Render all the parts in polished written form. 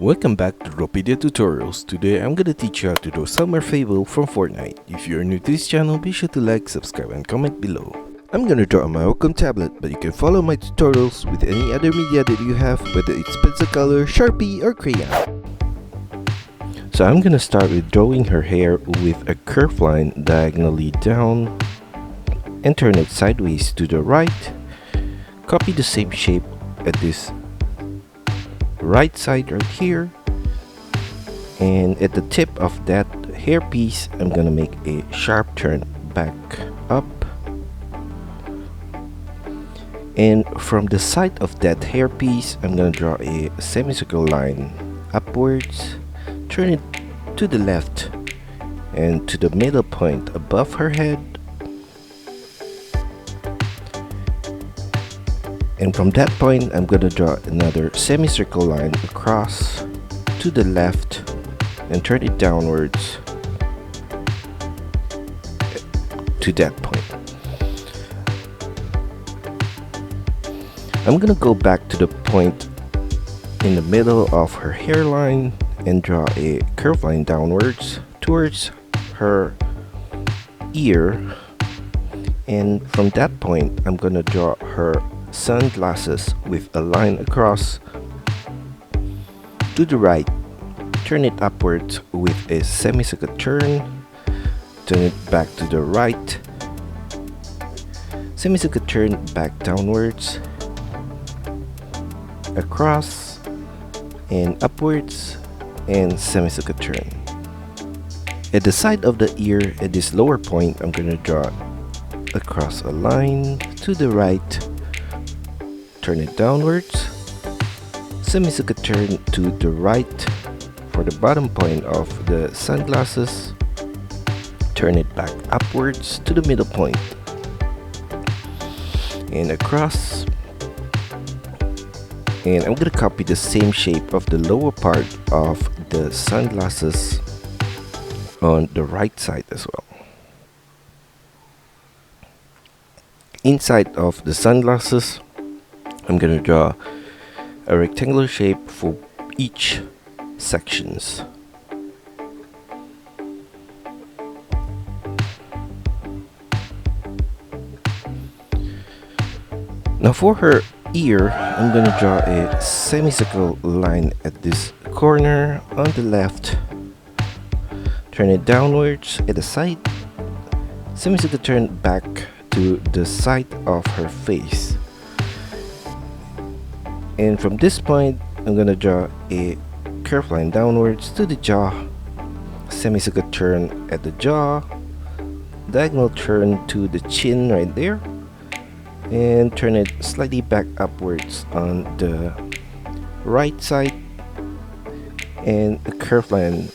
Welcome back to DRAWPEDIA Tutorials. Today I'm gonna teach you how to draw Summer Fable from Fortnite. If you're new to this channel, be sure to like, subscribe, and comment below. I'm gonna draw on my Wacom tablet, but you can follow my tutorials with any other media that you have, whether it's pencil color, Sharpie, or crayon. So I'm gonna start with drawing her hair with a curved line diagonally down and turn it sideways to the right. Copy the same shape at this right side right here, and at the tip of that hairpiece I'm gonna make a sharp turn back up, and from the side of that hairpiece I'm gonna draw a semicircle line upwards, turn it to the left and to the middle point above her head, and from that point I'm gonna draw another semicircle line across to the left and turn it downwards to that point. I'm gonna go back to the point in the middle of her hairline and draw a curved line downwards towards her ear, and from that point I'm gonna draw her sunglasses with a line across to the right, turn it upwards with a semicircle turn it back to the right, semicircle turn back downwards, across and upwards, and semicircle turn. At the side of the ear at this lower point I'm gonna draw across a line to the right, turn it downwards, semicircle turn to the right for the bottom point of the sunglasses, turn it back upwards to the middle point and across, and I'm gonna copy the same shape of the lower part of the sunglasses on the right side as well. Inside of the sunglasses I'm gonna draw a rectangular shape for each sections. Now for her ear, I'm gonna draw a semicircle line at this corner on the left, turn it downwards at the side, semicircle turn back to the side of her face. And from this point I'm gonna draw a curved line downwards to the jaw, semicircle turn at the jaw, diagonal turn to the chin right there, and turn it slightly back upwards on the right side, and a curved line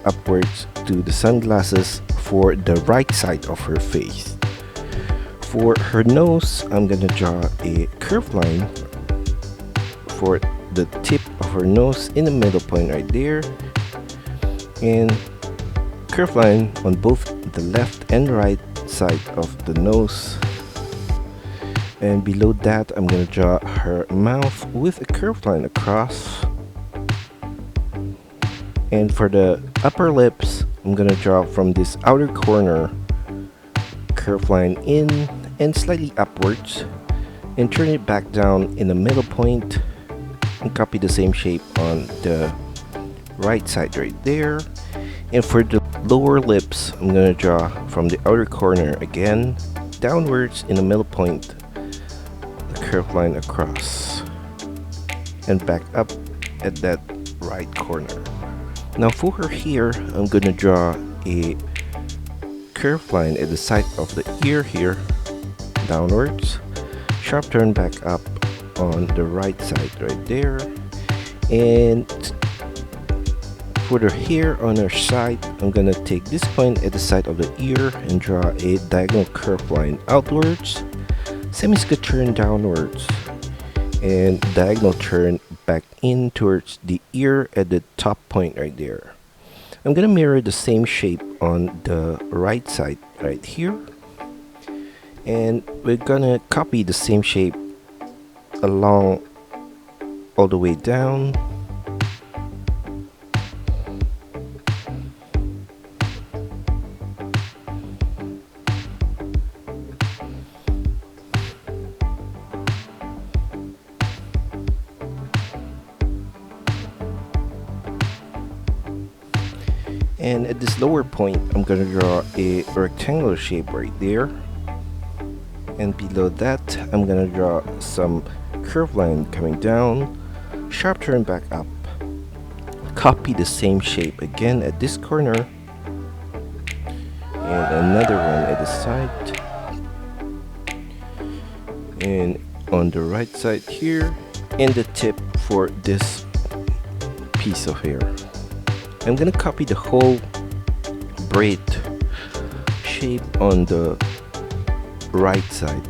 upwards to the sunglasses for the right side of her face. For her nose I'm gonna draw a curved line for the tip of her nose in the middle point right there, and curved line on both the left and right side of the nose, and below that I'm gonna draw her mouth with a curved line across, and for the upper lips I'm gonna draw from this outer corner curved line in and slightly upwards, and turn it back down in the middle point and copy the same shape on the right side right there. And for the lower lips I'm gonna draw from the outer corner again downwards in the middle point a curved line across and back up at that right corner. Now for her hair I'm gonna draw a curved line at the side of the ear here downwards, sharp turn back up on the right side right there, and for the hair on her side I'm gonna take this point at the side of the ear and draw a diagonal curved line outwards, semicircle turn downwards, and diagonal turn back in towards the ear at the top point right there. I'm gonna mirror the same shape on the right side right here, and we're gonna copy the same shape along all the way down And at this lower point, I'm gonna draw a rectangular shape right there. And below that, I'm gonna draw some curved line coming down, sharp turn back up. Copy the same shape again at this corner, and another one at the side, and on the right side here, and the tip for this piece of hair. I'm gonna copy the whole braid shape on the right side.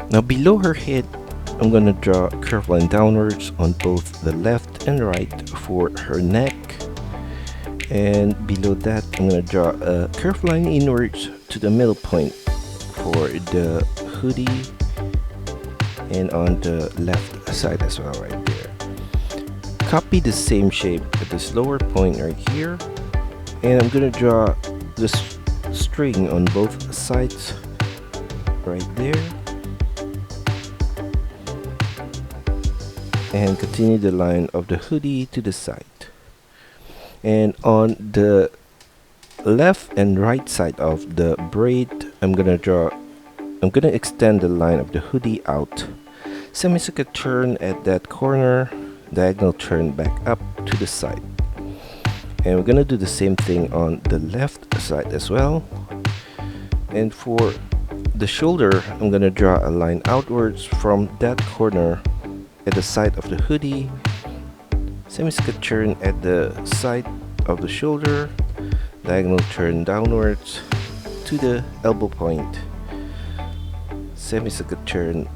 Now below her head, I'm gonna draw a curved line downwards on both the left and right for her neck. And below that, I'm gonna draw a curved line inwards to the middle point for the hoodie, and on the left side as well right there. Copy the same shape at this lower point right here, and I'm gonna draw the string on both sides right there. And continue the line of the hoodie to the side. And on the left and right side of the braid, I'm gonna extend the line of the hoodie out, semicircular turn at that corner, diagonal turn back up to the side. And we're gonna do the same thing on the left side as well. And for the shoulder, I'm gonna draw a line outwards from that corner at the side of the hoodie, semicircular turn at the side of the shoulder, diagonal turn downwards to the elbow point, semicircular turn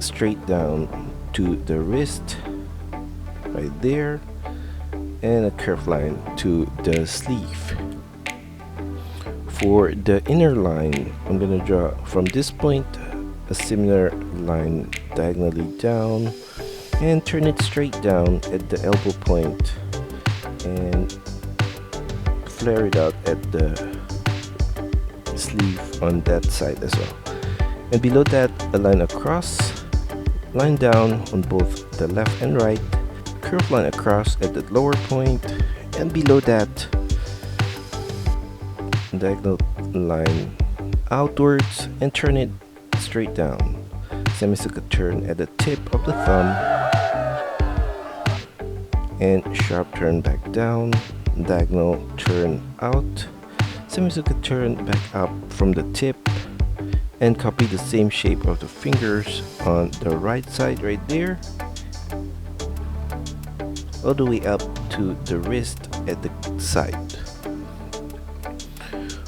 straight down to the wrist right there, and a curved line to the sleeve. For the inner line, I'm gonna draw from this point a similar line diagonally down and turn it straight down at the elbow point and flare it out at the sleeve on that side as well. And below that, a line across, line down on both the left and right, curved line across at the lower point, and below that, diagonal line outwards and turn it straight down, semicircular turn at the tip of the thumb, and sharp turn back down, diagonal turn out, semicircular turn back up from the tip, and copy the same shape of the fingers on the right side right there, all the way up to the wrist at the side.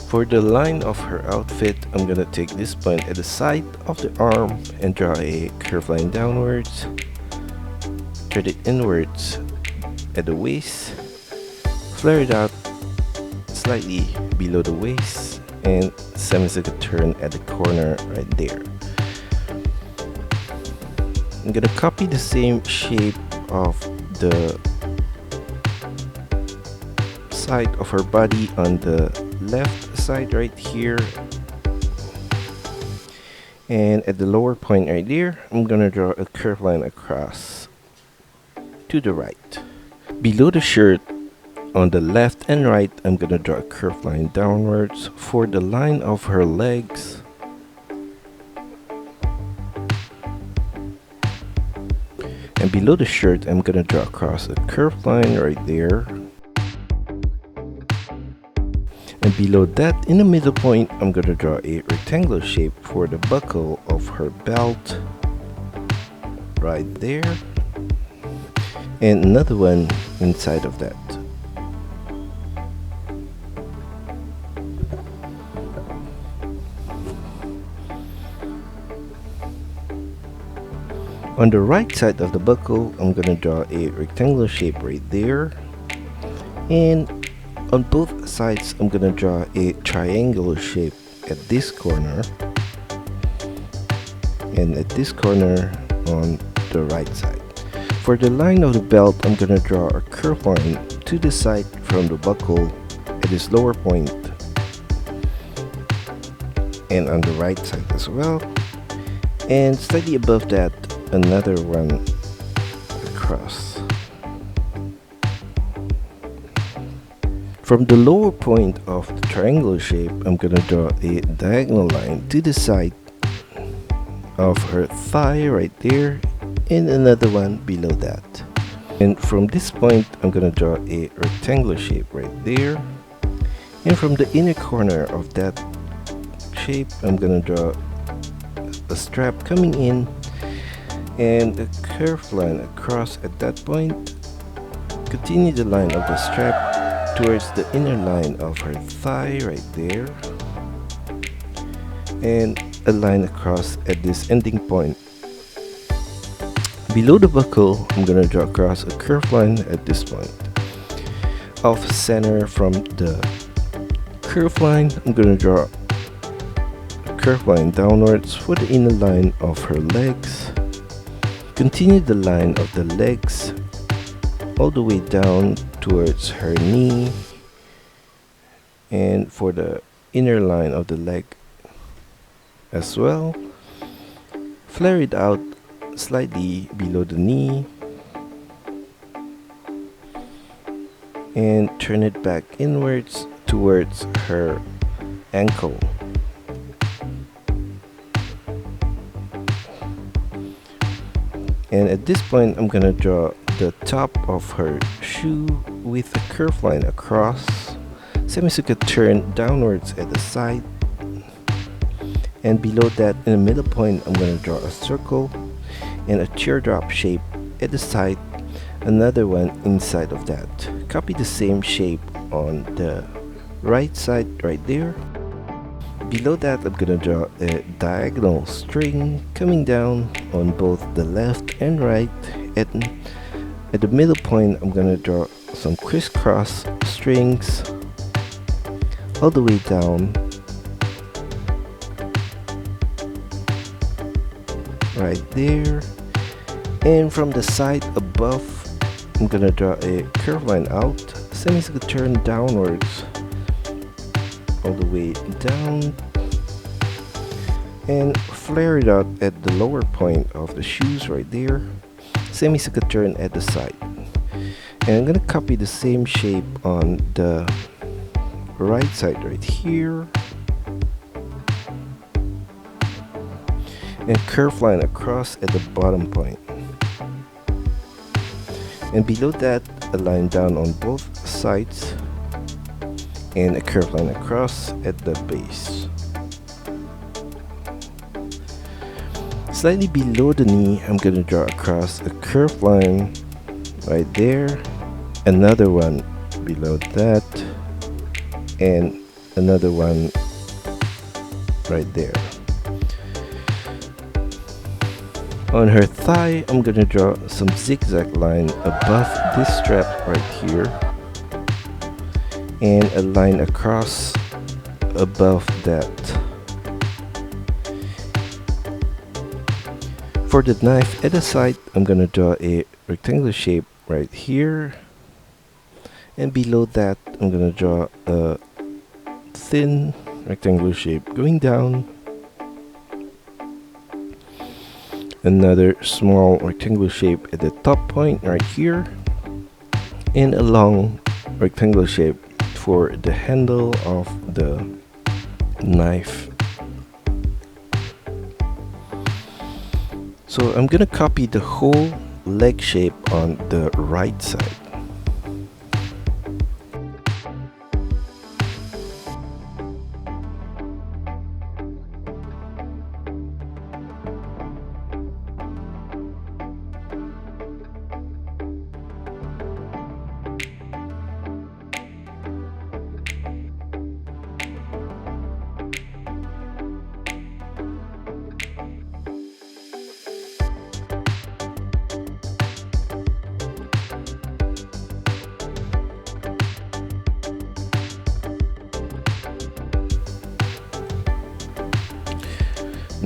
For the line of her outfit, I'm gonna take this point at the side of the arm and draw a curved line downwards, turn it inwards at the waist, flare it out slightly below the waist, and semicircular turn at the corner right there. I'm gonna copy the same shape of the side of her body on the left side right here, and at the lower point right there, I'm gonna draw a curved line across to the right. Below the shirt, on the left and right, I'm gonna draw a curved line downwards for the line of her legs. And below the shirt, I'm gonna draw across a curved line right there. And below that, in the middle point, I'm gonna draw a rectangular shape for the buckle of her belt right there, and another one inside of that. On the right side of the buckle, I'm gonna draw a rectangular shape right there. And on both sides, I'm gonna draw a triangular shape at this corner. And at this corner on the right side. For the line of the belt, I'm gonna draw a curved line to the side from the buckle at this lower point. And on the right side as well. And slightly above that, another one across. From the lower point of the triangular shape, I'm gonna draw a diagonal line to the side of her thigh right there, and another one below that. And from this point, I'm gonna draw a rectangular shape right there. And from the inner corner of that shape, I'm gonna draw a strap coming in and a curved line across at that point. Continue the line of the strap towards the inner line of her thigh right there, and a line across at this ending point. Below the buckle, I'm gonna draw across a curved line at this point. Off center from the curved line, I'm gonna draw curved line downwards for the inner line of her legs. Continue the line of the legs all the way down towards her knee, and for the inner line of the leg as well. Flare it out slightly below the knee and turn it back inwards towards her ankle. And at this point, I'm gonna draw the top of her shoe with a curved line across, semicircle turn downwards at the side, and below that in the middle point, I'm gonna draw a circle and a teardrop shape at the side, another one inside of that. Copy the same shape on the right side right there. Below that, I'm gonna draw a diagonal string coming down on both the left and right. At the middle point, I'm gonna draw some crisscross strings all the way down right there. And from the side above, I'm gonna draw a curved line out, semicircle turn downwards all the way down, and flare it out at the lower point of the shoes right there, semicircle turn at the side. And I'm gonna copy the same shape on the right side right here, and curved line across at the bottom point. And below that, a line down on both sides and a curved line across at the base. Slightly below the knee, I'm gonna draw across a curved line right there, another one below that, and another one right there. On her thigh, I'm gonna draw some zigzag line above this strap right here, and a line across above that. For the knife at the side, I'm gonna draw a rectangular shape right here, and below that, I'm gonna draw a thin rectangular shape going down, another small rectangular shape at the top point right here, and a long rectangular shape for the handle of the knife. So I'm gonna copy the whole leg shape on the right side.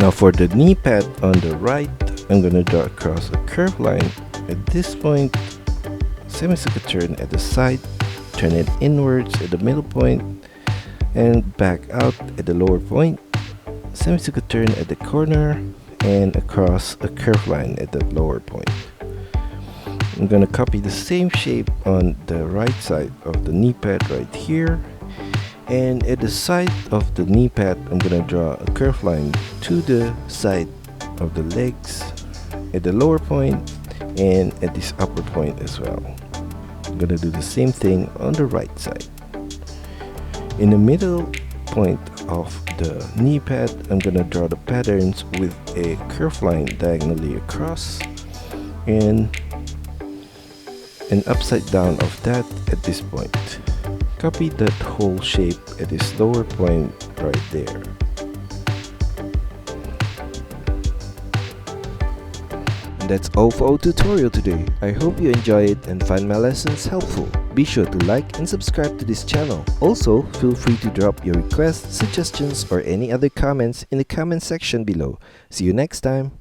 Now for the knee pad on the right, I'm gonna draw across a curved line at this point, semicircular turn at the side, turn it inwards at the middle point, and back out at the lower point, semicircular turn at the corner, and across a curved line at the lower point. I'm gonna copy the same shape on the right side of the knee pad right here, and at the side of the knee pad I'm gonna draw a curved line to the side of the legs at the lower point and at this upper point as well. I'm gonna do the same thing on the right side. In the middle point of the knee pad I'm gonna draw the patterns with a curved line diagonally across and an upside down of that at this point. Copy that whole shape at this lower point right there. And that's all for our tutorial today. I hope you enjoy it and find my lessons helpful. Be sure to like and subscribe to this channel. Also, feel free to drop your requests, suggestions, or any other comments in the comment section below. See you next time.